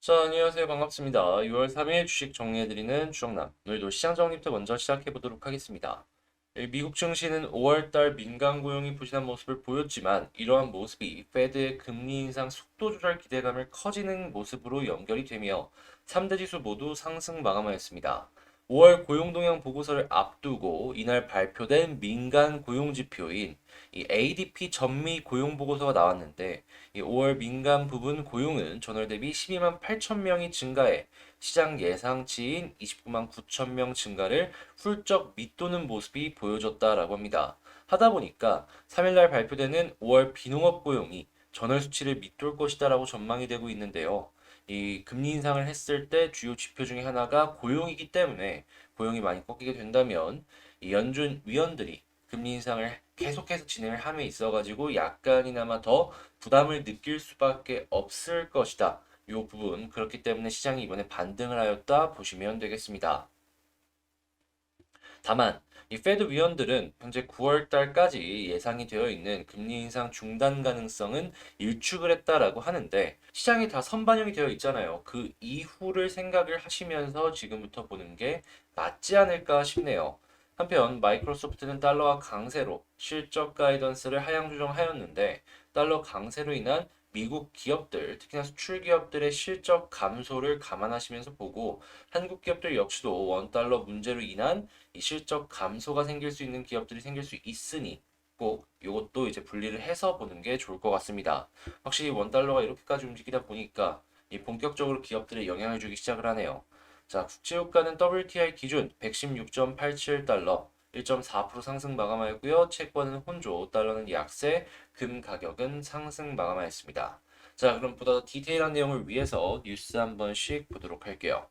자, 안녕하세요. 반갑습니다. 6월 3일 주식 정리해드리는 주정남. 오늘도 시장 정리부터 먼저 시작해보도록 하겠습니다. 미국 증시는 5월달 민간 고용이 부진한 모습을 보였지만 이러한 모습이 페드의 금리 인상 속도 조절 기대감을 커지는 모습으로 연결이 되며 3대 지수 모두 상승 마감하였습니다. 5월 고용 동향 보고서를 앞두고 이날 발표된 민간 고용 지표인 이 ADP 전미 고용 보고서가 나왔는데 이 5월 민간 부분 고용은 전월 대비 12만 8천 명이 증가해 시장 예상치인 29만 9천 명 증가를 훌쩍 밑도는 모습이 보여졌다라고 합니다. 하다 보니까 3일날 발표되는 5월 비농업 고용이 전월 수치를 밑돌 것이다라고 전망이 되고 있는데요. 이 금리 인상을 했을 때 주요 지표 중에 하나가 고용이기 때문에 고용이 많이 꺾이게 된다면 이 연준 위원들이 금리 인상을 계속해서 진행을 함에 있어가지고 약간이나마 더 부담을 느낄 수밖에 없을 것이다. 이 부분 그렇기 때문에 시장이 이번에 반등을 하였다 보시면 되겠습니다. 다만 이 페드 위원들은 현재 9월 달까지 예상이 되어 있는 금리 인상 중단 가능성은 일축을 했다라고 하는데 시장이 다 선반영이 되어 있잖아요. 그 이후를 생각을 하시면서 지금부터 보는 게 맞지 않을까 싶네요. 한편 마이크로소프트는 달러와 강세로 실적 가이던스를 하향 조정하였는데 달러 강세로 인한 미국 기업들, 특히나 수출 기업들의 실적 감소를 감안하시면서 보고 한국 기업들 역시도 원달러 문제로 인한 이 실적 감소가 생길 수 있는 기업들이 생길 수 있으니 꼭 이것도 이제 분리를 해서 보는 게 좋을 것 같습니다. 확실히 원달러가 이렇게까지 움직이다 보니까 이 본격적으로 기업들에 영향을 주기 시작을 하네요. 자, 국제유가는 WTI 기준 116.87달러, 1.4% 상승 마감하였고요. 채권은 혼조, 달러는 약세, 금 가격은 상승 마감하였습니다. 자, 그럼 보다 더 디테일한 내용을 위해서 뉴스 한 번씩 보도록 할게요.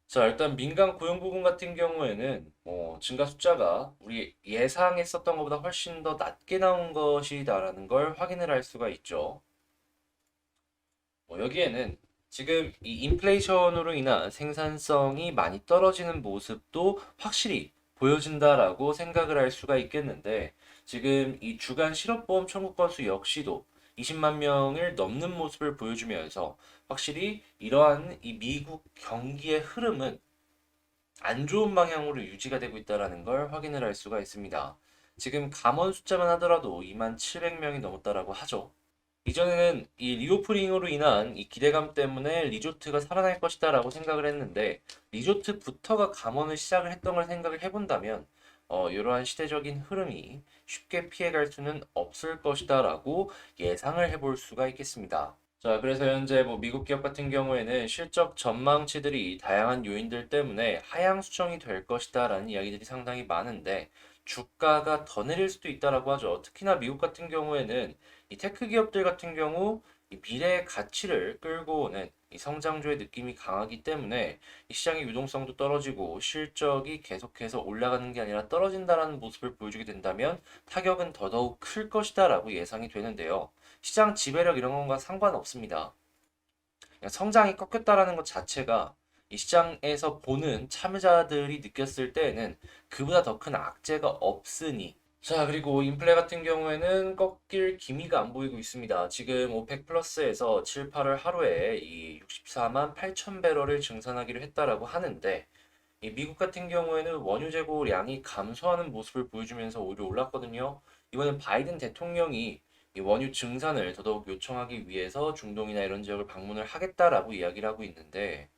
자, 일단 민간 고용 부분 같은 경우에는 증가 숫자가 우리 예상했었던 것보다 훨씬 더 낮게 나온 것이다라는 걸 확인을 할 수가 있죠. 여기에는 지금 이 인플레이션으로 인한 생산성이 많이 떨어지는 모습도 확실히 보여진다라고 생각을 할 수가 있겠는데 지금 이 주간 실업보험 청구 건수 역시도 20만 명을 넘는 모습을 보여주면서 확실히 이러한 이 미국 경기의 흐름은 안 좋은 방향으로 유지가 되고 있다는 걸 확인을 할 수가 있습니다. 지금 감원 숫자만 하더라도 2만 700명이 넘었다라고 하죠. 이전에는 이 리오프닝으로 인한 이 기대감 때문에 리조트가 살아날 것이다라고 생각을 했는데 리조트부터가 감원을 시작을 했던 걸 생각을 해본다면 이러한 시대적인 흐름이 쉽게 피해갈 수는 없을 것이다라고 예상을 해볼 수가 있겠습니다. 자, 그래서 현재 뭐 미국 기업 같은 경우에는 실적 전망치들이 다양한 요인들 때문에 하향 수정이 될 것이다라는 이야기들이 상당히 많은데 주가가 더 내릴 수도 있다라고 하죠. 특히나 미국 같은 경우에는 이 테크 기업들 같은 경우 이 미래의 가치를 끌고 오는 이 성장주의 느낌이 강하기 때문에 이 시장의 유동성도 떨어지고 실적이 계속해서 올라가는 게 아니라 떨어진다라는 모습을 보여주게 된다면 타격은 더더욱 클 것이다라고 예상이 되는데요. 시장 지배력 이런 것과 상관없습니다. 그냥 성장이 꺾였다라는 것 자체가 이 시장에서 보는 참여자들이 느꼈을 때에는 그보다 더 큰 악재가 없으니 자, 그리고 인플레 같은 경우에는 꺾일 기미가 안 보이고 있습니다. 지금 오펙 플러스에서 7, 8월 하루에 이 64만 8천 배럴을 증산하기로 했다라고 하는데 이 미국 같은 경우에는 원유 재고량이 감소하는 모습을 보여주면서 오히려 올랐거든요. 이번엔 바이든 대통령이 이 원유 증산을 더더욱 요청하기 위해서 중동이나 이런 지역을 방문을 하겠다라고 이야기를 하고 있는데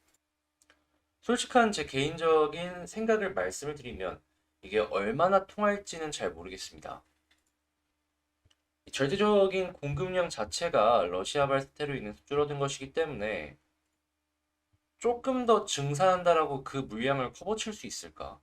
솔직한 제 개인적인 생각을 말씀을 드리면 이게 얼마나 통할지는 잘 모르겠습니다. 절대적인 공급량 자체가 러시아발 사태로 인해서 줄어든 것이기 때문에 조금 더 증산한다라고 그 물량을 커버칠 수 있을까?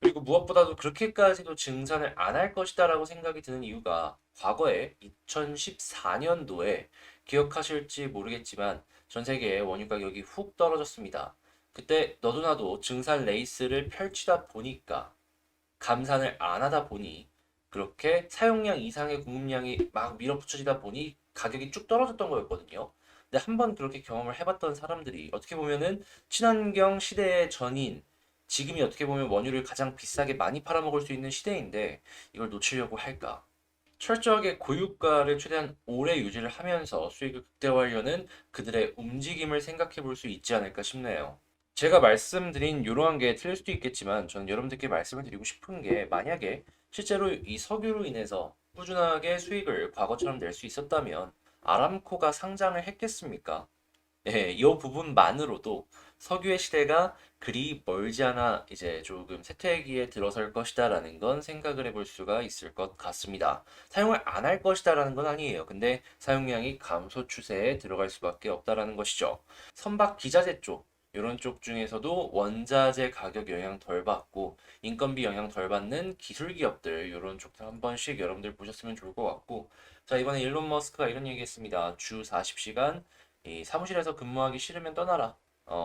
그리고 무엇보다도 그렇게까지도 증산을 안 할 것이다라고 생각이 드는 이유가 과거에 2014년도에 기억하실지 모르겠지만 전 세계의 원유 가격이 훅 떨어졌습니다. 그때 너도 나도 증산 레이스를 펼치다 보니까 감산을 안 하다 보니 그렇게 사용량 이상의 공급량이 막 밀어붙여지다 보니 가격이 쭉 떨어졌던 거였거든요. 근데 한번 그렇게 경험을 해봤던 사람들이 어떻게 보면은 친환경 시대의 전인 지금이 어떻게 보면 원유를 가장 비싸게 많이 팔아먹을 수 있는 시대인데 이걸 놓치려고 할까? 철저하게 고유가를 최대한 오래 유지를 하면서 수익을 극대화하려는 그들의 움직임을 생각해 볼 수 있지 않을까 싶네요. 제가 말씀드린 이러한 게 틀릴 수도 있겠지만 저는 여러분들께 말씀을 드리고 싶은 게 만약에 실제로 이 석유로 인해서 꾸준하게 수익을 과거처럼 낼 수 있었다면 아람코가 상장을 했겠습니까? 예, 이 부분만으로도 석유의 시대가 그리 멀지 않아 이제 조금 쇠퇴기에 들어설 것이다라는 건 생각을 해볼 수가 있을 것 같습니다. 사용을 안 할 것이다라는 건 아니에요. 근데 사용량이 감소 추세에 들어갈 수밖에 없다라는 것이죠. 선박 기자재 쪽, 이런 쪽 중에서도 원자재 가격 영향 덜 받고 인건비 영향 덜 받는 기술 기업들 이런 쪽들 한 번씩 여러분들 보셨으면 좋을 것 같고 자 이번에 일론 머스크가 이런 얘기했습니다. 주 40시간 이 사무실에서 근무하기 싫으면 떠나라.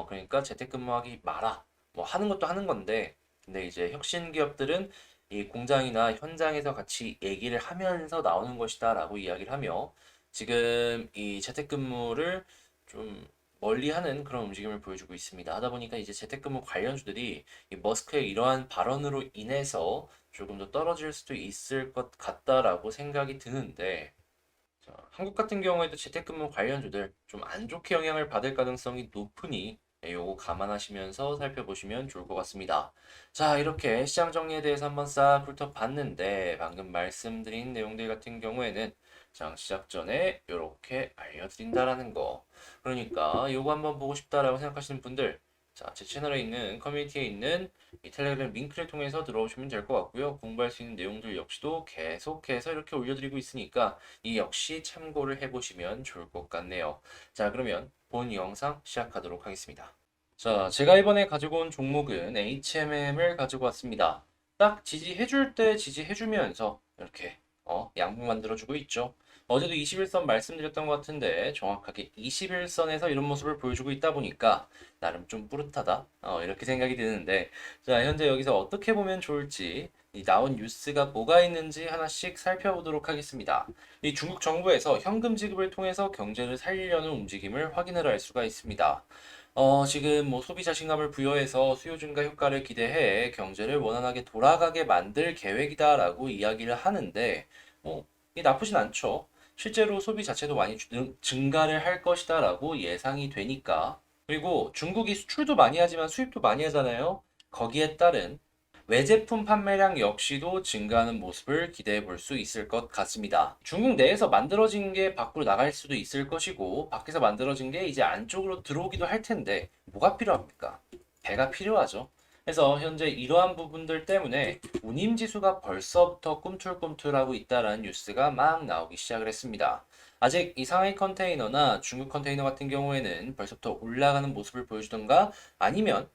그러니까 재택근무하기 마라. 뭐 하는 것도 하는 건데, 근데 이제 혁신 기업들은 이 공장이나 현장에서 같이 얘기를 하면서 나오는 것이다라고 이야기를 하며 지금 이 재택근무를 좀 멀리하는 그런 움직임을 보여주고 있습니다. 하다 보니까 이제 재택근무 관련주들이 이 머스크의 이러한 발언으로 인해서 조금 더 떨어질 수도 있을 것 같다라고 생각이 드는데 자, 한국 같은 경우에도 재택근무 관련주들 좀 안 좋게 영향을 받을 가능성이 높으니 요거 감안하시면서 살펴보시면 좋을 것 같습니다. 자, 이렇게 시장 정리에 대해서 한번 싹 훑어봤는데 방금 말씀드린 내용들 같은 경우에는 장 시작 전에 이렇게 알려드린다라는 거. 그러니까 요거 한번 보고 싶다라고 생각하시는 분들 자, 제 채널에 있는 커뮤니티에 있는 이 텔레그램 링크를 통해서 들어오시면 될 것 같고요. 공부할 수 있는 내용들 역시도 계속해서 이렇게 올려드리고 있으니까 이 역시 참고를 해보시면 좋을 것 같네요. 자, 그러면 본 영상 시작하도록 하겠습니다. 자, 제가 이번에 가지고 온 종목은 HMM을 가지고 왔습니다. 딱 지지해줄 때 지지해주면서 이렇게 양봉 만들어주고 있죠. 어제도 21선 말씀드렸던 것 같은데 정확하게 21선에서 이런 모습을 보여주고 있다 보니까 나름 좀 뿌듯하다 이렇게 생각이 드는데 자 현재 여기서 어떻게 보면 좋을지 이 나온 뉴스가 뭐가 있는지 하나씩 살펴보도록 하겠습니다. 이 중국 정부에서 현금 지급을 통해서 경제를 살리려는 움직임을 확인을 할 수가 있습니다. 지금 뭐 소비 자신감을 부여해서 수요 증가 효과를 기대해 경제를 원활하게 돌아가게 만들 계획이다라고 이야기를 하는데, 이게 나쁘진 않죠. 실제로 소비 자체도 많이 증가를 할 것이다라고 예상이 되니까. 그리고 중국이 수출도 많이 하지만 수입도 많이 하잖아요. 거기에 따른 외제품 판매량 역시도 증가하는 모습을 기대해 볼 수 있을 것 같습니다. 중국 내에서 만들어진 게 밖으로 나갈 수도 있을 것이고, 밖에서 만들어진 게 이제 안쪽으로 들어오기도 할 텐데, 뭐가 필요합니까? 배가 필요하죠. 그래서 현재 이러한 부분들 때문에 운임 지수가 벌써부터 꿈틀꿈틀하고 있다라는 뉴스가 막 나오기 시작을 했습니다. 아직 이 상하이 컨테이너나 중국 컨테이너 같은 경우에는 벌써부터 올라가는 모습을 보여주던가 아니면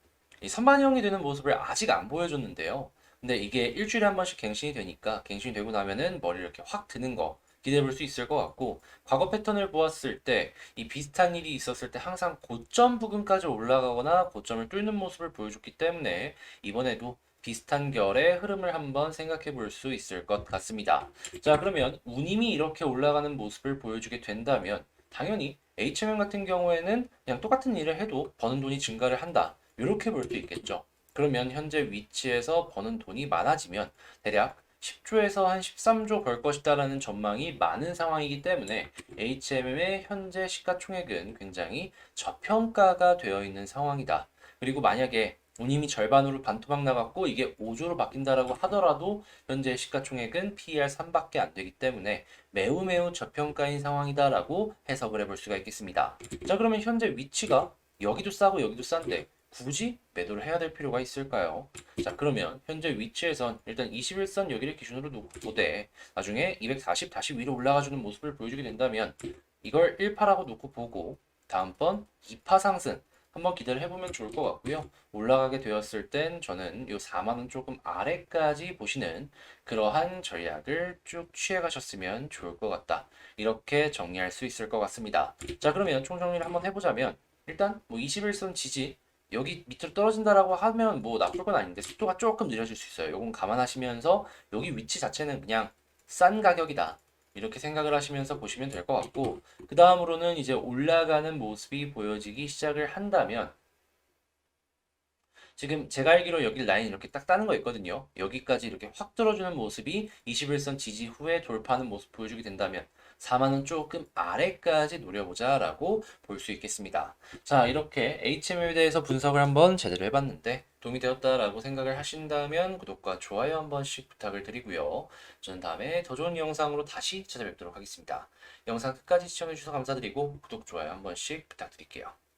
이 선반영이 되는 모습을 아직 안 보여줬는데요. 근데 이게 일주일에 한 번씩 갱신이 되니까 갱신이 되고 나면은 머리 이렇게 확 드는 거 기대해 볼 수 있을 것 같고 과거 패턴을 보았을 때 이 비슷한 일이 있었을 때 항상 고점 부근까지 올라가거나 고점을 뚫는 모습을 보여줬기 때문에 이번에도 비슷한 결의 흐름을 한번 생각해 볼 수 있을 것 같습니다. 자, 그러면 운임이 이렇게 올라가는 모습을 보여주게 된다면 당연히 HMM 같은 경우에는 그냥 똑같은 일을 해도 버는 돈이 증가를 한다. 이렇게 볼 수 있겠죠. 그러면 현재 위치에서 버는 돈이 많아지면 대략 10조에서 한 13조 벌 것이다라는 전망이 많은 상황이기 때문에 HMM의 현재 시가총액은 굉장히 저평가가 되어 있는 상황이다. 그리고 만약에 운임이 절반으로 반토막 나갔고 이게 5조로 바뀐다라고 하더라도 현재 시가총액은 PER 3밖에 안 되기 때문에 매우 매우 저평가인 상황이다라고 해석을 해볼 수가 있겠습니다. 자, 그러면 현재 위치가 여기도 싸고 여기도 싼데 굳이 매도를 해야 될 필요가 있을까요? 자, 그러면 현재 위치에선 일단 21선 여기를 기준으로 놓고 보되 나중에 240 다시 위로 올라가주는 모습을 보여주게 된다면 이걸 1파라고 놓고 보고 다음번 2파 상승 한번 기대를 해보면 좋을 것 같고요. 올라가게 되었을 땐 저는 이 4만원 조금 아래까지 보시는 그러한 전략을 쭉 취해가셨으면 좋을 것 같다. 이렇게 정리할 수 있을 것 같습니다. 자, 그러면 총정리를 한번 해보자면 일단 뭐 21선 지지 여기 밑으로 떨어진다라고 하면 뭐 나쁠 건 아닌데 속도가 조금 느려질 수 있어요. 요건 감안하시면서 여기 위치 자체는 그냥 싼 가격이다. 이렇게 생각을 하시면서 보시면 될 것 같고 그 다음으로는 이제 올라가는 모습이 보여지기 시작을 한다면 지금 제가 알기로 여기 라인 이렇게 딱 따는 거 있거든요. 여기까지 이렇게 확 들어주는 모습이 21선 지지 후에 돌파하는 모습 보여주게 된다면 4만 원 조금 아래까지 노려보자라고 볼 수 있겠습니다. 자, 이렇게 HM에 대해서 분석을 한번 제대로 해봤는데 도움이 되었다라고 생각을 하신다면 구독과 좋아요 한 번씩 부탁을 드리고요. 저는 다음에 더 좋은 영상으로 다시 찾아뵙도록 하겠습니다. 영상 끝까지 시청해주셔서 감사드리고 구독, 좋아요 한 번씩 부탁드릴게요.